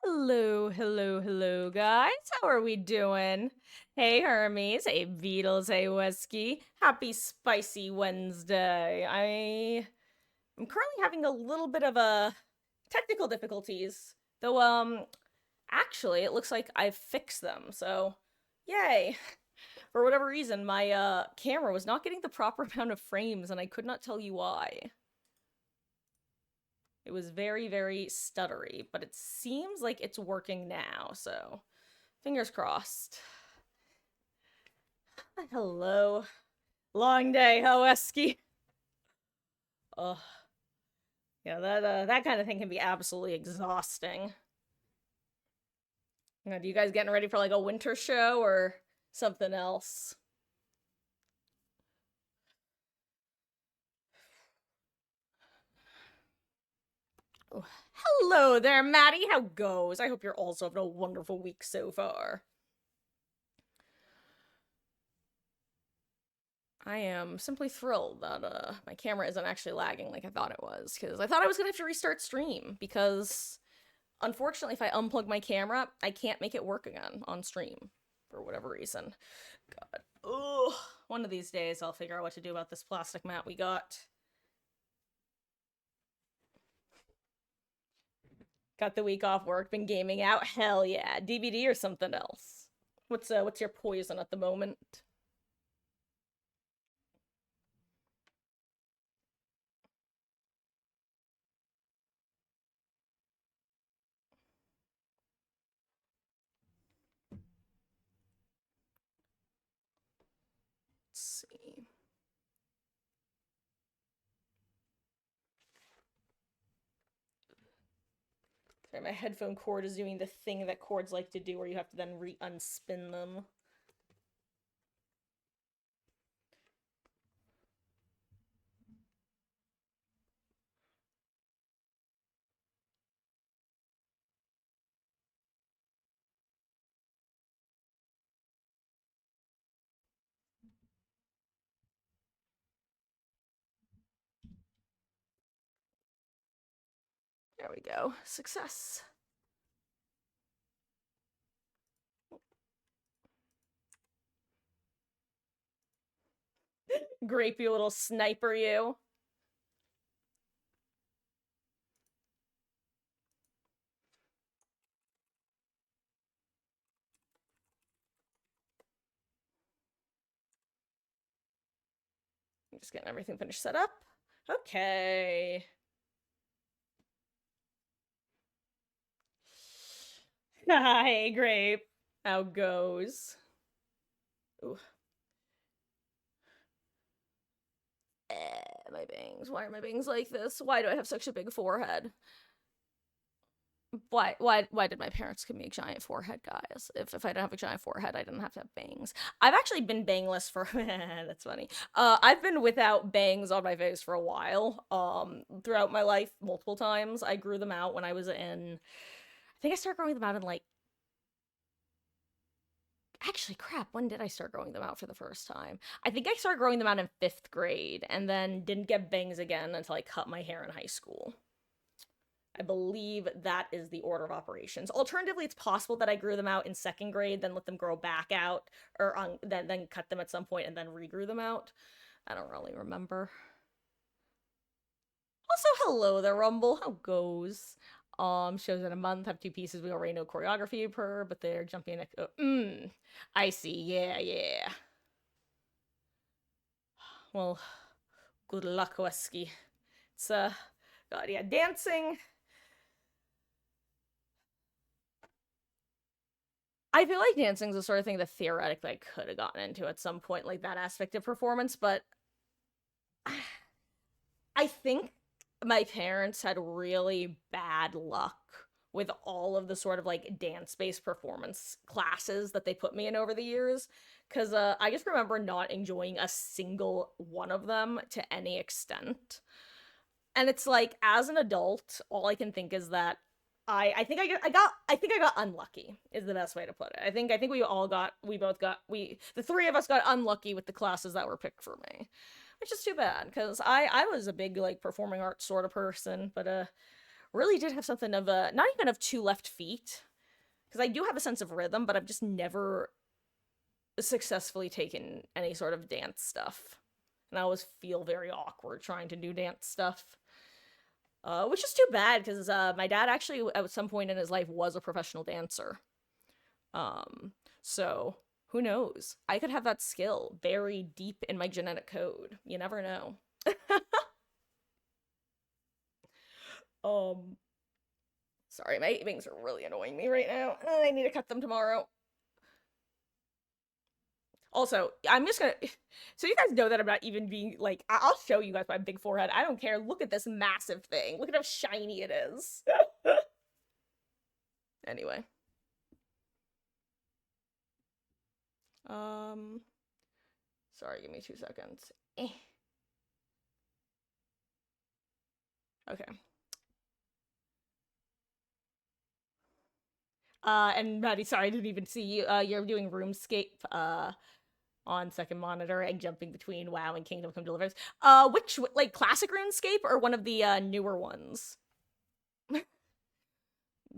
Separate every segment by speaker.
Speaker 1: Hello, hello, hello, guys. How are we doing? Hey, Hermes. Hey, Beatles. Hey, Whiskey. Happy Spicy Wednesday. I am currently having a little bit of a technical difficulties, though. Actually, it looks like I've fixed them. So, yay! For whatever reason, my camera was not getting the proper amount of frames, and I could not tell you why. It was very, very stuttery, but it seems like it's working now, so fingers crossed. Hello. Long day, Hoeski. Ugh. Yeah, that kind of thing can be absolutely exhausting. Do you guys getting ready for like a winter show or something else? Oh, hello there, Maddie. How goes? I hope you're also having a wonderful week so far. I am simply thrilled that my camera isn't actually lagging like I thought it was, because I thought I was gonna have to restart stream, because unfortunately if I unplug my camera, I can't make it work again on stream for whatever reason. God. Ugh. One of these days I'll figure out what to do about this plastic mat we got. Got the week off work, been gaming out. Hell yeah. DVD or something else. What's your poison at the moment? Let's see. Sorry, my headphone cord is doing the thing that cords like to do where you have to then re-unspin them. There we go. Success. Grape, you little sniper, you. I'm just getting everything finished set up. Okay. Hi, Grape. How goes? Ooh. My bangs. Why are my bangs like this? Why do I have such a big forehead? Why did my parents give me a giant forehead, guys? If I didn't have a giant forehead, I didn't have to have bangs. I've actually been bangless for that's funny. I've been without bangs on my face for a while. Throughout my life, multiple times. I grew them out when I was in I think I started growing them out in like actually crap, when did I start growing them out for the first time? I think I started growing them out in 5th grade and then didn't get bangs again until I cut my hair in high school. I believe that is the order of operations. Alternatively, it's possible that I grew them out in 2nd grade, then let them grow back out, or then cut them at some point and then regrew them out. I don't really remember. Also, hello there, Rumble. How goes? Shows in a month have 2 pieces. We already know choreography per, but they're jumping. I see. Yeah, yeah. Well, good luck, Wesky. It's God, yeah, dancing. I feel like dancing's the sort of thing that theoretically I could have gotten into at some point, like that aspect of performance, but I think my parents had really bad luck with all of the sort of like dance based performance classes that they put me in over the years. Because I just remember not enjoying a single one of them to any extent. And it's like, as an adult, all I can think is that I think I got unlucky is the best way to put it. I think we the three of us got unlucky with the classes that were picked for me, which is too bad because I was a big like performing arts sort of person, but really did have something of a, not even of two left feet, because I do have a sense of rhythm, but I've just never successfully taken any sort of dance stuff. And I always feel very awkward trying to do dance stuff. Which is too bad because my dad actually at some point in his life was a professional dancer. So who knows? I could have that skill buried deep in my genetic code. You never know. um, sorry, my earrings are really annoying me right now. I need to cut them tomorrow. Also, I'm just gonna. So you guys know that I'm not even being like. I'll show you guys my big forehead. I don't care. Look at this massive thing. Look at how shiny it is. Anyway. Um. Sorry, give me 2 seconds. Okay. And Maddie, sorry, I didn't even see you. You're doing RuneScape, on second monitor and jumping between WoW and Kingdom Come Deliverance. Which, like, classic RuneScape or one of the, newer ones?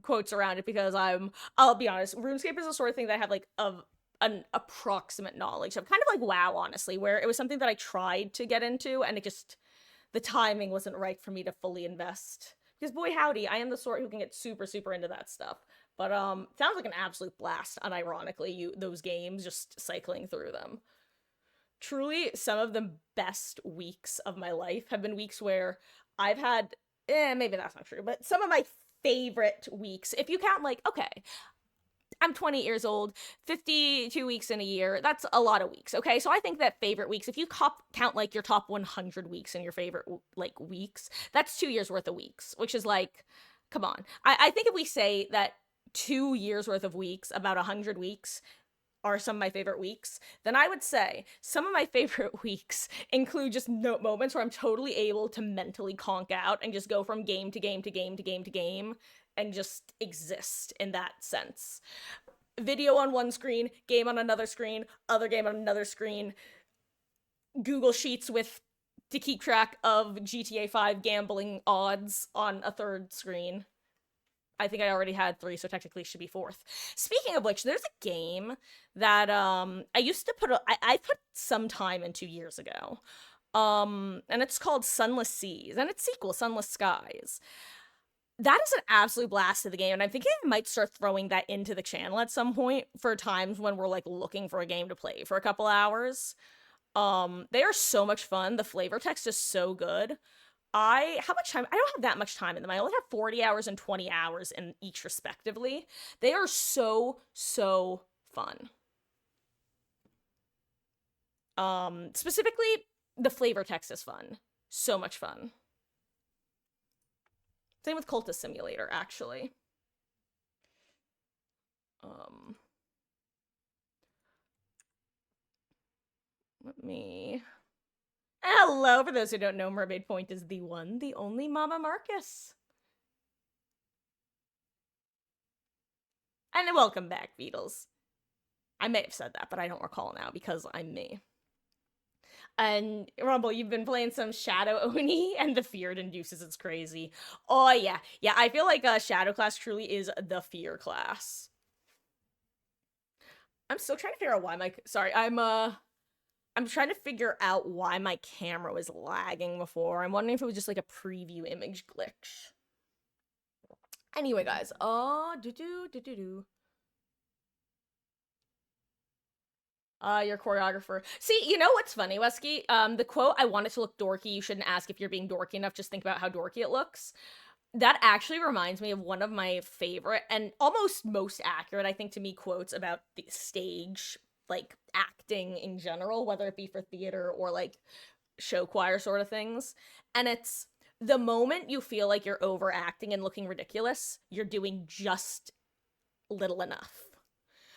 Speaker 1: Quotes around it because I'll be honest, RuneScape is the sort of thing that I have, like, an approximate knowledge of. Kind of like WoW, honestly, where it was something that I tried to get into and it just, the timing wasn't right for me to fully invest. Because boy howdy, I am the sort who can get super, super into that stuff. But sounds like an absolute blast, unironically, those games, just cycling through them. Truly, some of the best weeks of my life have been weeks where I've had maybe that's not true, but some of my favorite weeks, if you count like, okay, I'm 20 years old, 52 weeks in a year. That's a lot of weeks, okay? So I think that favorite weeks, if you count like your top 100 weeks in your favorite like weeks, that's 2 years worth of weeks, which is like, come on. I think if we say that 2 years worth of weeks, about 100 weeks, are some of my favorite weeks, then I would say some of my favorite weeks include just moments where I'm totally able to mentally conk out and just go from game to game to game to game to game and just exist in that sense. Video on one screen, game on another screen, other game on another screen, Google Sheets with to keep track of GTA 5 gambling odds on a third screen. I think I already had three, so technically it should be fourth. Speaking of which, there's a game that I used to I put some time in 2 years ago. And it's called Sunless Seas, and its sequel, Sunless Skies. That is an absolute blast of the game, and I'm thinking I might start throwing that into the channel at some point for times when we're like looking for a game to play for a couple hours. They are so much fun. The flavor text is so good. How much time? I don't have that much time in them. I only have 40 hours and 20 hours in each respectively. They are so, so fun. Specifically, the flavor text is fun. So much fun. Same with Cultist Simulator, actually. Let me... Hello, for those who don't know, Mermaid Point is the one, the only Mama Marcus. And welcome back, Beatles. I may have said that, but I don't recall now because I'm me. And Rumble, you've been playing some Shadow Oni, and the fear it induces is crazy. Oh yeah, yeah. I feel like Shadow class truly is the fear class. I'm still trying to figure out why my I'm trying to figure out why my camera was lagging before. I'm wondering if it was just like a preview image glitch. Anyway, guys, your choreographer. See, you know what's funny, Wesky? The quote, "I want it to look dorky, you shouldn't ask if you're being dorky enough, just think about how dorky it looks." That actually reminds me of one of my favorite and almost most accurate, I think, to me, quotes about the stage, like, acting in general, whether it be for theater or, like, show choir sort of things. And it's, the moment you feel like you're overacting and looking ridiculous, you're doing just little enough.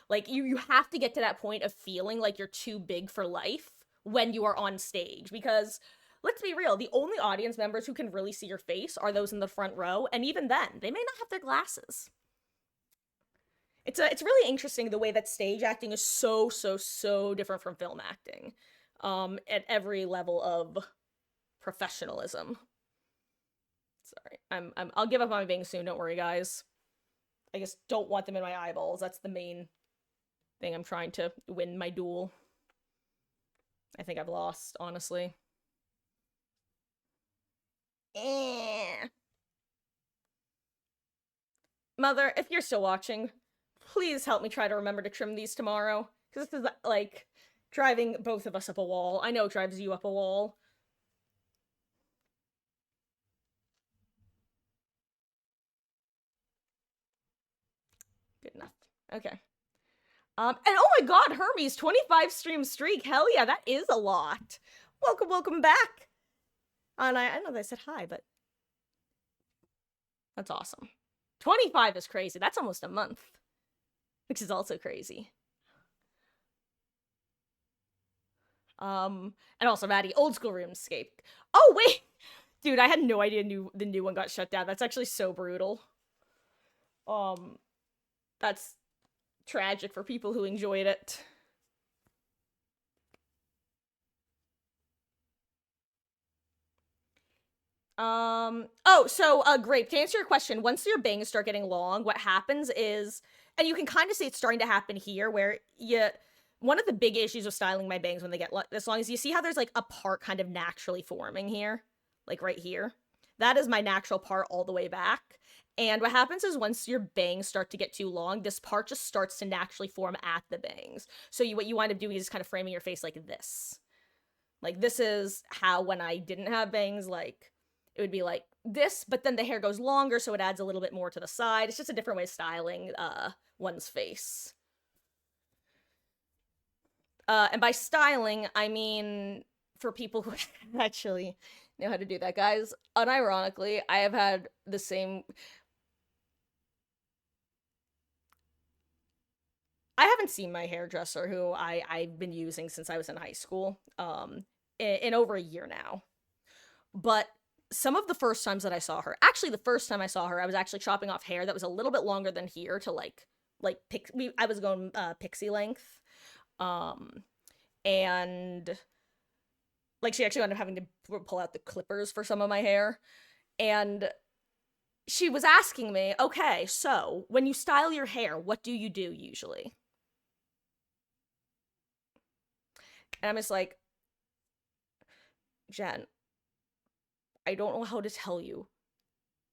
Speaker 1: Like, you have to get to that point of feeling like you're too big for life when you are on stage, because let's be real, the only audience members who can really see your face are those in the front row, and even then, they may not have their glasses. It's really interesting the way that stage acting is so different from film acting, at every level of professionalism. Sorry. I'll give up on my bangs soon, don't worry, guys. I just don't want them in my eyeballs. That's the main thing I'm trying to win my duel. I think I've lost, honestly. Mother, if you're still watching, please help me try to remember to trim these tomorrow. Because this is, like, driving both of us up a wall. I know it drives you up a wall. Good enough. Okay. And oh my god, Hermes, 25 stream streak. Hell yeah, that is a lot. Welcome back. And I know that I said hi, but that's awesome. 25 is crazy. That's almost a month, which is also crazy. And also, Maddie, old school RuneScape. Oh, wait! Dude, I had no idea the new one got shut down. That's actually so brutal. That's tragic for people who enjoyed it. Grape, to answer your question, once your bangs start getting long, what happens is, and you can kind of see it's starting to happen here, where one of the big issues with styling my bangs when they get this long is you see how there's, like, a part kind of naturally forming here? Like, right here? That is my natural part all the way back. And what happens is once your bangs start to get too long, this part just starts to naturally form at the bangs. So what you wind up doing is kind of framing your face like this. Like, this is how, when I didn't have bangs, like, it would be like this, but then the hair goes longer, so it adds a little bit more to the side. It's just a different way of styling one's face. And by styling, I mean, for people who actually know how to do that, guys, unironically, I have had the same... I haven't seen my hairdresser, who I've been using since I was in high school, in over a year now. But some of the first times that I saw her, actually the first time I saw her, I was actually chopping off hair that was a little bit longer than here to I was going pixie length. And like she actually ended up having to pull out the clippers for some of my hair. And she was asking me, okay, so when you style your hair, what do you do usually? And I'm just like, Jen, I don't know how to tell you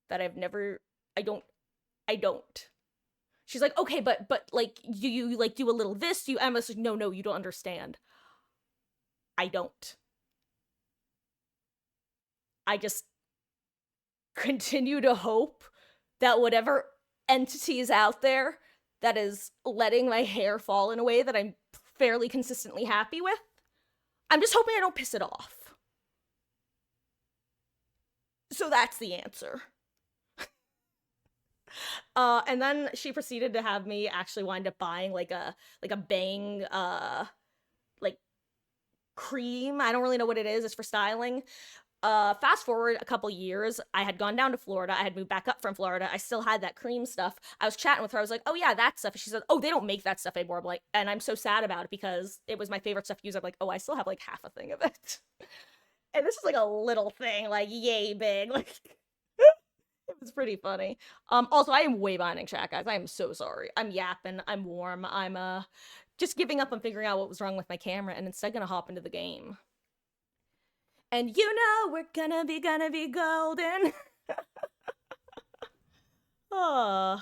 Speaker 1: that I don't. She's like, okay, but like, do you like do a little this? Do you? I'm like, no, you don't understand. I don't. I just continue to hope that whatever entity is out there that is letting my hair fall in a way that I'm fairly consistently happy with, I'm just hoping I don't piss it off. So that's the answer. And then she proceeded to have me actually wind up buying like a bang like cream. I don't really know what it is. It's for styling. Fast forward a couple years, I had gone down to Florida. I had moved back up from Florida. I still had that cream stuff. I was chatting with her. I was like, oh yeah, that stuff. And she said, oh, they don't make that stuff anymore. Like, and I'm so sad about it because it was my favorite stuff to use. I'm like, oh, I still have like half a thing of it. And this is like a little thing, like yay big. Like, it was pretty funny. Also, I am way behind in chat, guys. I am so sorry. I'm yapping. I'm warm. I'm just giving up on figuring out what was wrong with my camera and instead gonna hop into the game. And you know we're gonna be golden. Oh.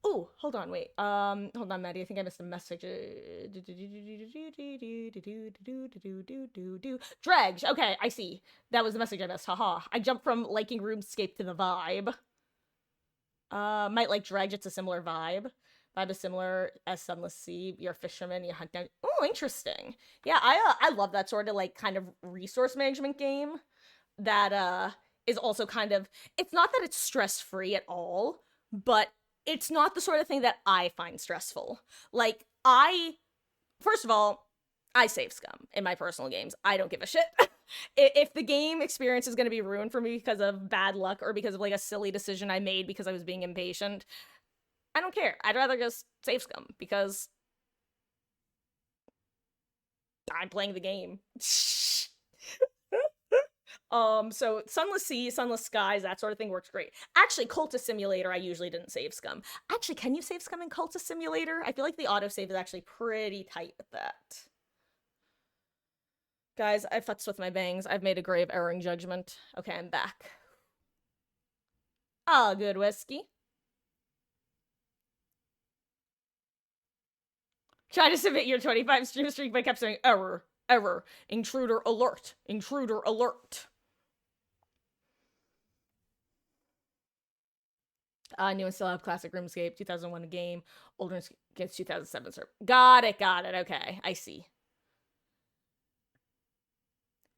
Speaker 1: Oh, hold on, wait. Hold on, Maddie. I think I missed a message. Dredge. Okay, I see. That was the message I missed. Haha. I jumped from liking RuneScape to the vibe. Might like Dredge. It's a similar vibe. Vibe is similar as Sunless Sea. You're a fisherman. You hunt down. Oh, interesting. Yeah, I love that sort of like kind of resource management game. That is also kind of. It's not that it's stress free at all, but it's not the sort of thing that I find stressful. Like, first of all, I save scum in my personal games. I don't give a shit. If the game experience is going to be ruined for me because of bad luck or because of like a silly decision I made because I was being impatient, I don't care. I'd rather just save scum because I'm playing the game. So Sunless Sea, Sunless Skies, that sort of thing works great. Actually, Cultist Simulator, I usually didn't save scum. Actually, can you save scum in Cultist Simulator? I feel like the autosave is actually pretty tight with that. Guys, I futzed with my bangs. I've made a grave erring judgment. Okay, I'm back. Ah, good whiskey. Try to submit your 25 stream streak, but kept saying error, error, intruder alert, intruder alert. New and still have classic RuneScape, 2001 game, older gets 2007 server. Got it, okay, I see.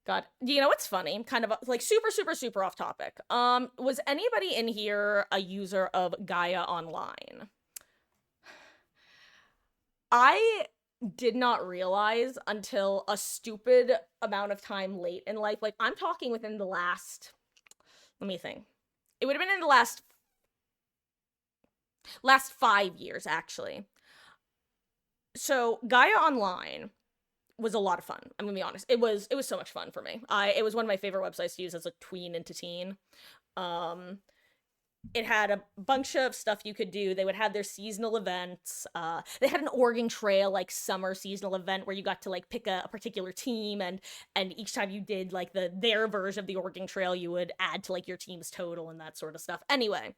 Speaker 1: God, you know what's funny? Kind of like super off topic. Was anybody in here a user of Gaia Online? I did not realize until a stupid amount of time late in life. Like, I'm talking within the last, let me think. It would have been in the last 5 years, actually. So Gaia Online was a lot of fun. I'm gonna be honest. It was so much fun for me. It was one of my favorite websites to use as a tween into teen. It had a bunch of stuff you could do. They would have their seasonal events. They had an Oregon Trail like summer seasonal event where you got to like pick a particular team, and each time you did like their version of the Oregon Trail, you would add to like your team's total and that sort of stuff. Anyway,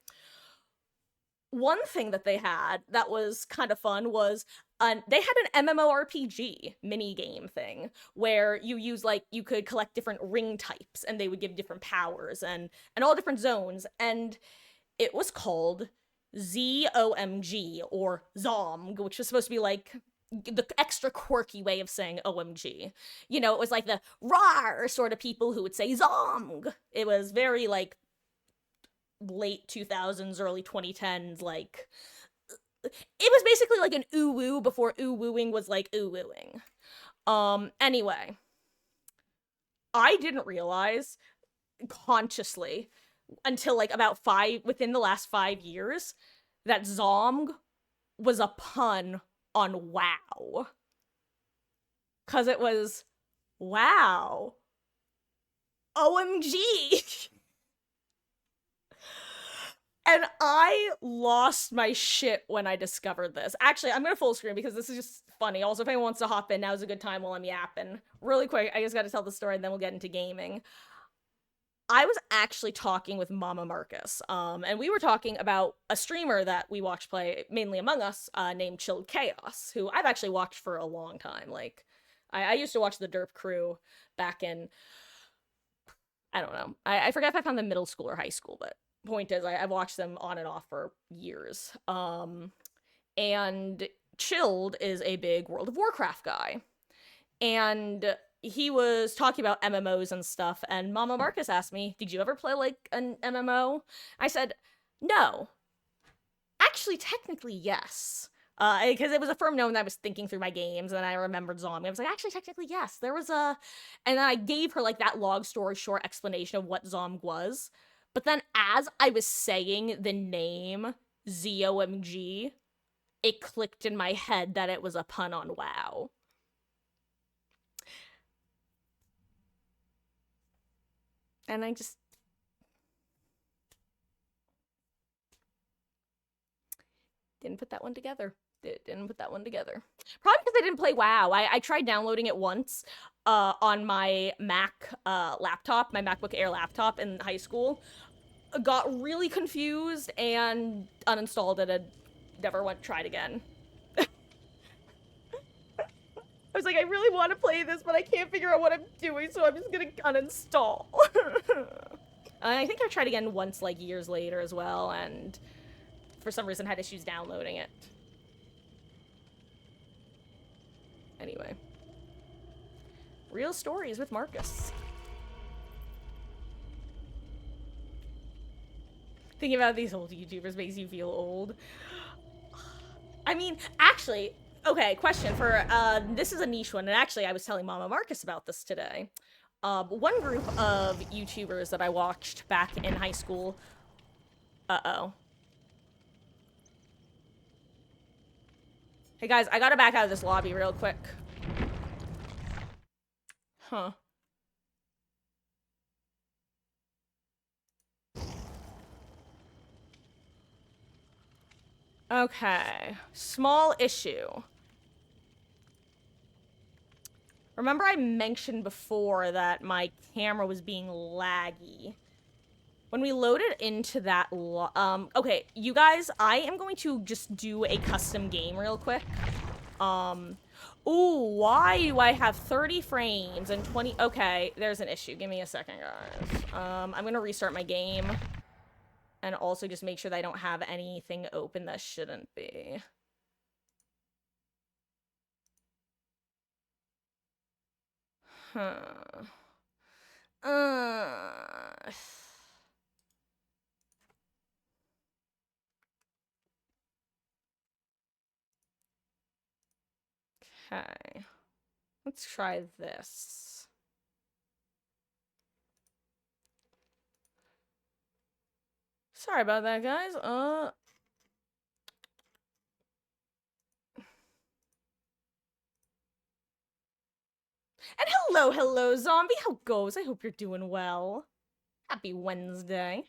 Speaker 1: one thing that they had that was kind of fun was they had an MMORPG mini game thing where you could collect different ring types and they would give different powers and all different zones, and it was called ZOMG or ZOMG, which was supposed to be like the extra quirky way of saying OMG. You know, it was like the rar sort of people who would say ZOMG. It was very like late 2000s, early 2010s, like it was basically like an ooh woo before ooh wooing was like ooh wooing. Anyway, I didn't realize consciously until like about within the last 5 years that Zomg was a pun on WoW. Cause it was wow. OMG. And I lost my shit when I discovered this. Actually, I'm gonna full screen because this is just funny. Also, if anyone wants to hop in, now's a good time while I'm yapping. Really quick, I just gotta tell the story and then we'll get into gaming. I was actually talking with Mama Marcus, and we were talking about a streamer that we watch play mainly Among Us, named Chilled Chaos, who I've actually watched for a long time. Like, I used to watch the Derp Crew back in, I don't know, I forget if I found them middle school or high school, but point is, I've watched them on and off for years. And Chilled is a big World of Warcraft guy, and he was talking about MMOs and stuff, and Mama Marcus asked me, did you ever play like an MMO? I said, no. Actually, technically, yes. Because it was a firm known that I was thinking through my games, and I remembered Zombie. I was like, actually, technically, yes. There was a... And then I gave her, like, that long story short explanation of what Zomg was. But then as I was saying the name ZOMG, it clicked in my head that it was a pun on WoW. And I just didn't put that one together. Didn't put that one together. Probably because I didn't play WoW. I tried downloading it once on my Mac laptop, my MacBook Air laptop in high school. Got really confused and uninstalled it and never tried again. I was like, I really want to play this, but I can't figure out what I'm doing, so I'm just gonna uninstall. I think I tried again once, like, years later as well, and for some reason had issues downloading it. Anyway. Real stories with Marcus. Thinking about these old YouTubers makes you feel old. I mean, actually, okay, question for, this is a niche one, and actually I was telling Mama Marcus about this today. One group of YouTubers that I watched back in high school, uh-oh. Hey guys, I gotta back out of this lobby real quick. Huh. Okay. Small issue. Remember I mentioned before that my camera was being laggy. When we loaded into that, okay, you guys, I am going to just do a custom game real quick. Ooh, why do I have 30 frames and 20? Okay, there's an issue. Give me a second, guys. I'm gonna restart my game. And also just make sure that I don't have anything open that shouldn't be. Huh. Okay. Let's try this. Sorry about that, guys. And hello, zombie. How goes? I hope you're doing well. Happy Wednesday.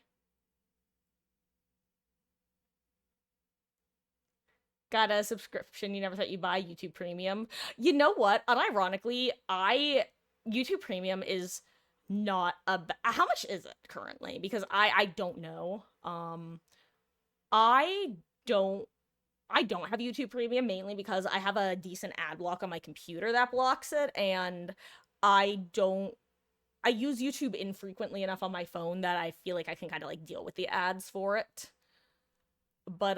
Speaker 1: Got a subscription you never thought you'd buy, YouTube Premium. You know what? Unironically, YouTube Premium is not a how much is it currently? Because I don't know. I don't have YouTube Premium mainly because I have a decent ad block on my computer that blocks it, and I use YouTube infrequently enough on my phone that I feel like I can kind of like deal with the ads for it. But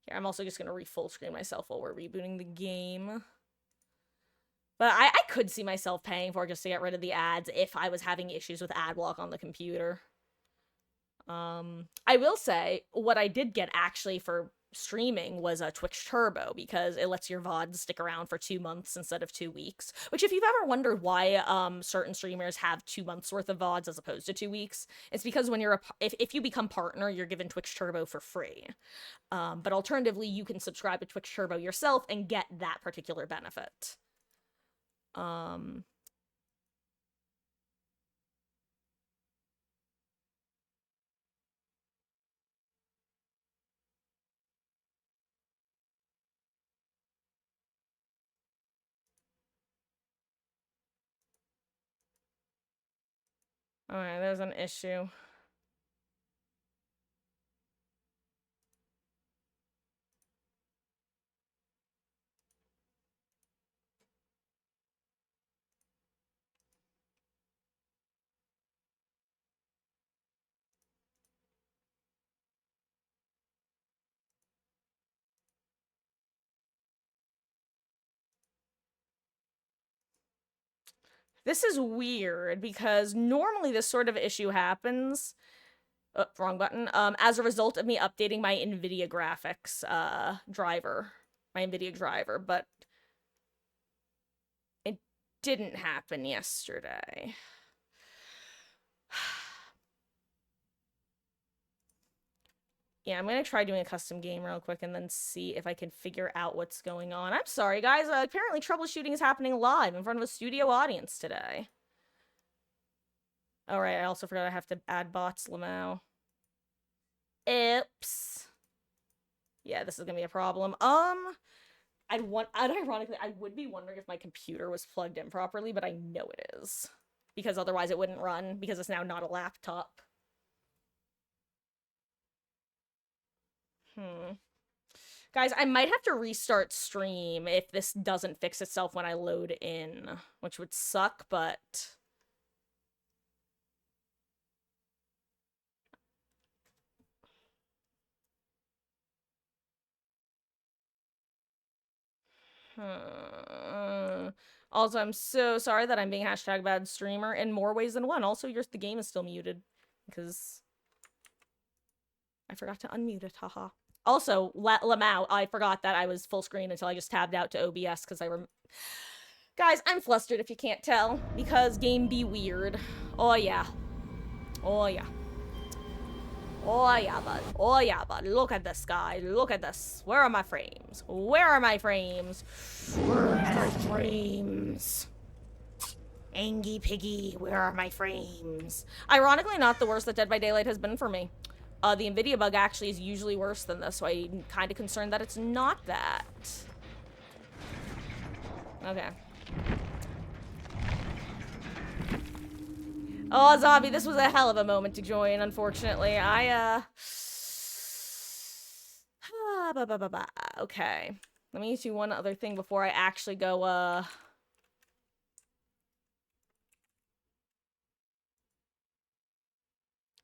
Speaker 1: here, I'm also just gonna full screen myself while we're rebooting the game. But I could see myself paying for it just to get rid of the ads if I was having issues with ad block on the computer. I will say, what I did get actually for streaming was a Twitch Turbo, because it lets your VODs stick around for 2 months instead of 2 weeks. Which, if you've ever wondered why certain streamers have 2 months worth of VODs as opposed to 2 weeks, it's because when you're if you become partner, you're given Twitch Turbo for free. But alternatively, you can subscribe to Twitch Turbo yourself and get that particular benefit. Alright, there's an issue. This is weird, because normally this sort of issue happens... Oh, wrong button. As a result of me updating my NVIDIA graphics, driver. My NVIDIA driver, but... it didn't happen yesterday. Yeah, I'm gonna try doing a custom game real quick and then see if I can figure out what's going on. I'm sorry, guys. Apparently troubleshooting is happening live in front of a studio audience today. Alright, I also forgot I have to add bots, Lamau. Oops. Yeah, this is gonna be a problem. Unironically, I would be wondering if my computer was plugged in properly, but I know it is. Because otherwise it wouldn't run, because it's now not a laptop. Guys, I might have to restart stream if this doesn't fix itself when I load in, which would suck, but... Also, I'm so sorry that I'm being hashtag bad streamer in more ways than one. Also, the game is still muted, because I forgot to unmute it, haha. Also, Lamau, I forgot that I was full screen until I just tabbed out to OBS, because Guys, I'm flustered if you can't tell, because game be weird. Oh yeah. Oh yeah. Oh yeah, bud. Oh yeah, bud. Look at this, guy. Look at this. Where are my frames? Where are my frames? Where are my frames? Angie Piggy, where are my frames? Ironically, not the worst that Dead by Daylight has been for me. The NVIDIA bug actually is usually worse than this, so I'm kind of concerned that it's not that. Okay. Oh, Zombie, this was a hell of a moment to join, unfortunately. Okay. Let me do one other thing before I actually go,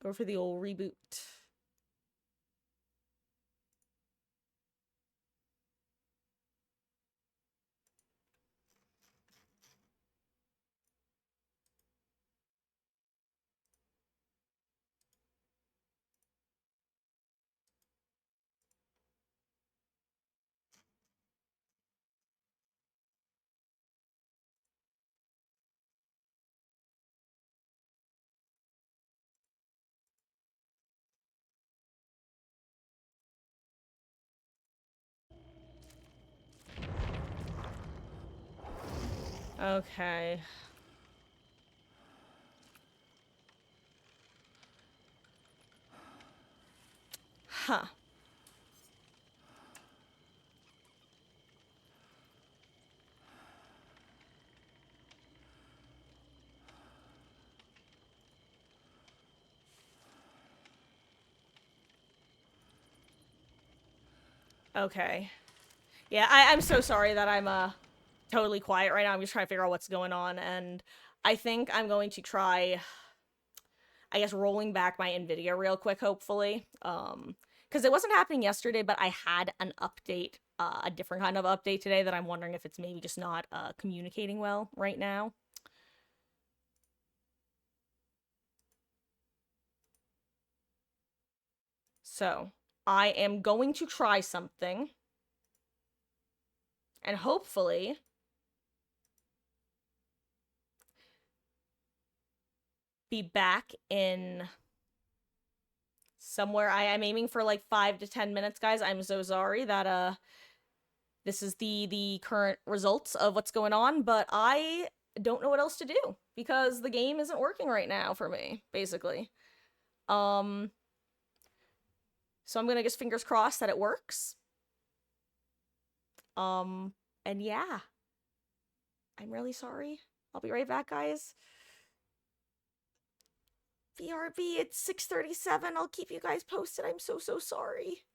Speaker 1: go for the old reboot. Okay. Huh. Okay. Yeah, I'm so sorry that I'm, totally quiet right now. I'm just trying to figure out what's going on, and I think I'm going to try, I guess, rolling back my NVIDIA real quick, hopefully. Because it wasn't happening yesterday, but I had an update, a different kind of update today that I'm wondering if it's maybe just not, communicating well right now. So, I am going to try something, and hopefully be back in somewhere. I am aiming for like 5 to 10 minutes, guys. I'm so sorry that this is the current results of what's going on, but I don't know what else to do because the game isn't working right now for me, basically. So I'm gonna guess fingers crossed that it works. And yeah. I'm really sorry. I'll be right back, guys. BRB, it's 6:37. I'll keep you guys posted. I'm so sorry.